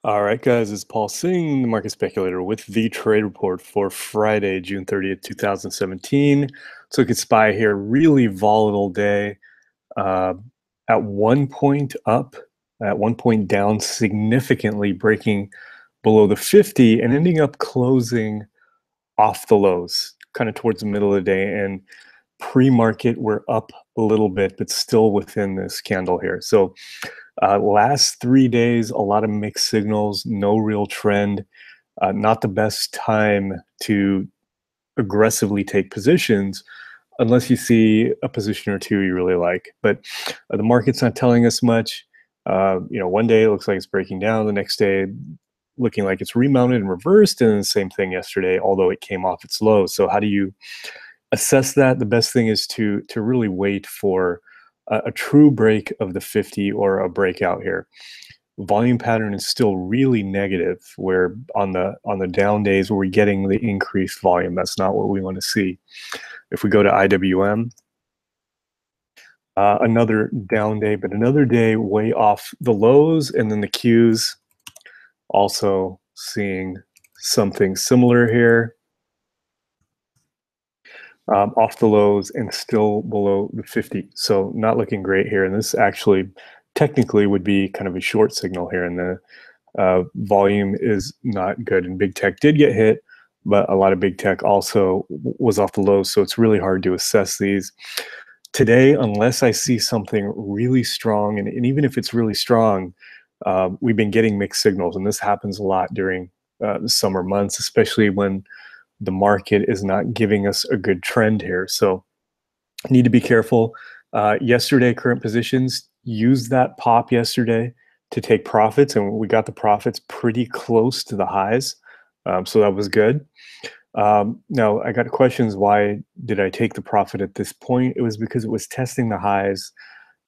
All right, guys, it's Paul Singh, the Market Speculator, with the trade report for Friday, June 30th, 2017. So we could spy here, really volatile day. Uh, at one point up, at one point down significantly, breaking below the 50 and ending up closing off the lows, kind of towards the middle of the day. And pre-market, we're up a little bit, but still within this candle here. So last 3 days, a lot of mixed signals, no real trend. Not the best time to aggressively take positions unless you see a position or two you really like. But the market's not telling us much. One day it looks like it's breaking down, the next day looking like it's remounted and reversed, and the same thing yesterday, although it came off its low. So how do you assess that? The best thing is to really wait for a true break of the 50 or a breakout here. Volume pattern is still really negative, where on the down days where we're getting the increased volume. That's not what we want to see. If we go to IWM, another down day, but another day way off the lows, and then the Qs also seeing something similar here. Off the lows and still below the 50. So not looking great here. And this actually technically would be kind of a short signal here. And the volume is not good. And big tech did get hit, but a lot of big tech also was off the lows. So it's really hard to assess these. Today, unless I see something really strong, and even if it's really strong, we've been getting mixed signals. And this happens a lot during the summer months, especially when the market is not giving us a good trend here. So need to be careful. Yesterday, current positions used that pop yesterday to take profits, and we got the profits pretty close to the highs. So that was good. Now, I got questions, why did I take the profit at this point? It was because it was testing the highs,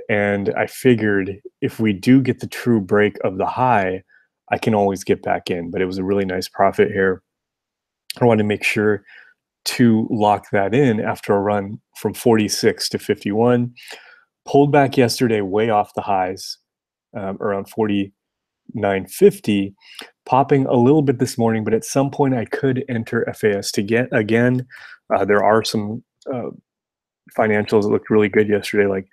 and I figured if we do get the true break of the high, I can always get back in. But it was a really nice profit here. I want to make sure to lock that in after a run from 46 to 51. Pulled back yesterday way off the highs, around 49.50, popping a little bit this morning, but at some point I could enter FAS to get again. There are some financials that looked really good yesterday, like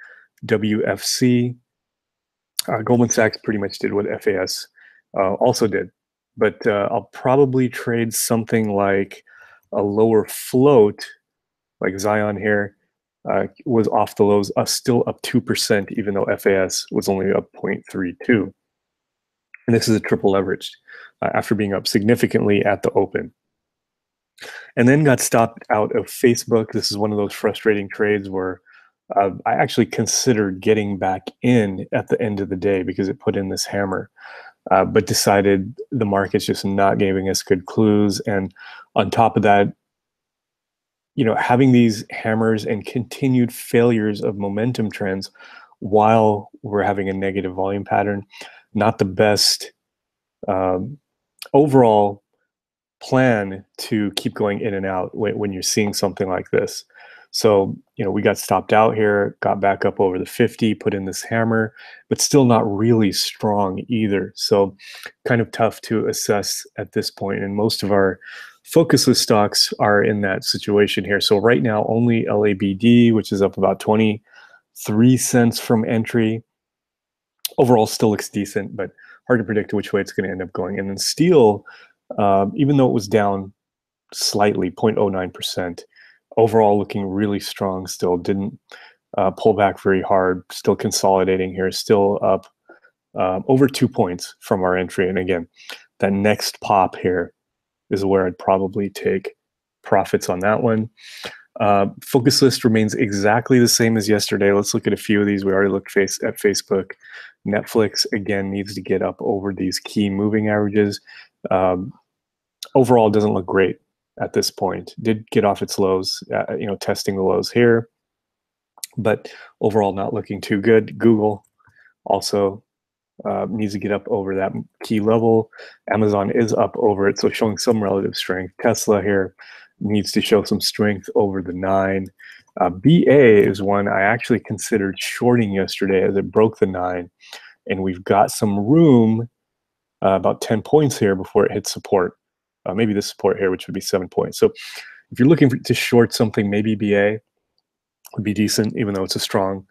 WFC. Goldman Sachs pretty much did what FAS also did. But I'll probably trade something like a lower float, like Zion here, was off the lows, still up 2%, even though FAS was only up 0.32. And this is a triple leveraged after being up significantly at the open. And then got stopped out of Facebook. This is one of those frustrating trades where I actually considered getting back in at the end of the day because it put in this hammer. But decided the market's just not giving us good clues. And on top of that, having these hammers and continued failures of momentum trends while we're having a negative volume pattern, not the best overall plan to keep going in and out when you're seeing something like this. So, we got stopped out here, got back up over the 50, put in this hammer, but still not really strong either. So kind of tough to assess at this point. And most of our focusless stocks are in that situation here. So right now, only LABD, which is up about 23 cents from entry. Overall still looks decent, but hard to predict which way it's going to end up going. And then steel, even though it was down slightly, 0.09%, overall looking really strong still. Didn't pull back very hard, still consolidating here, still up over 2 points from our entry. And again, that next pop here is where I'd probably take profits on that one. Focus list remains exactly the same as yesterday. Let's look at a few of these. We already looked at Facebook. Netflix, again, needs to get up over these key moving averages. Overall, doesn't look great at this point. Did get off its lows, testing the lows here, but overall not looking too good. Google also needs to get up over that key level. Amazon is up over it, so showing some relative strength. Tesla here needs to show some strength over the 9. BA is one I actually considered shorting yesterday as it broke the 9, and we've got some room about 10 points here before it hits support. Maybe this support here, which would be 7 points. So if you're looking to short something, maybe BA would be decent, even though it's a strong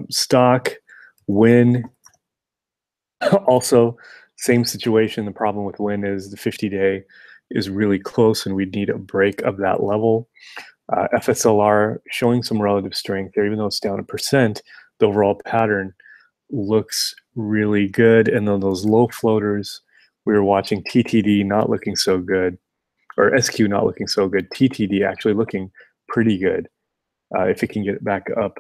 stock. Win, also same situation. The problem with Win is the 50-day is really close, and we'd need a break of that level. FSLR showing some relative strength there, even though it's down 1%. The overall pattern looks really good, and then those low floaters, we were watching TTD not looking so good, or SQ not looking so good. TTD actually looking pretty good if it can get back up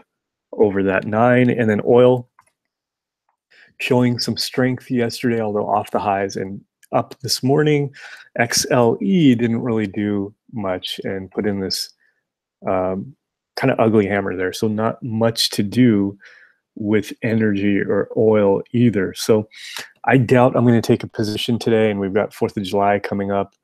over that 9. And then oil showing some strength yesterday, although off the highs, and up this morning. XLE didn't really do much and put in this kind of ugly hammer there. So not much to do with energy or oil either. So I doubt I'm going to take a position today, and we've got 4th of July coming up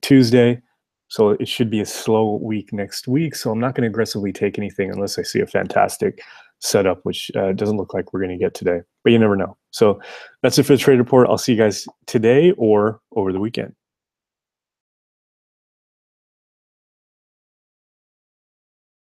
Tuesday. So it should be a slow week next week. So I'm not going to aggressively take anything unless I see a fantastic setup, which doesn't look like we're going to get today, but you never know. So that's it for the trade report. I'll see you guys today or over the weekend.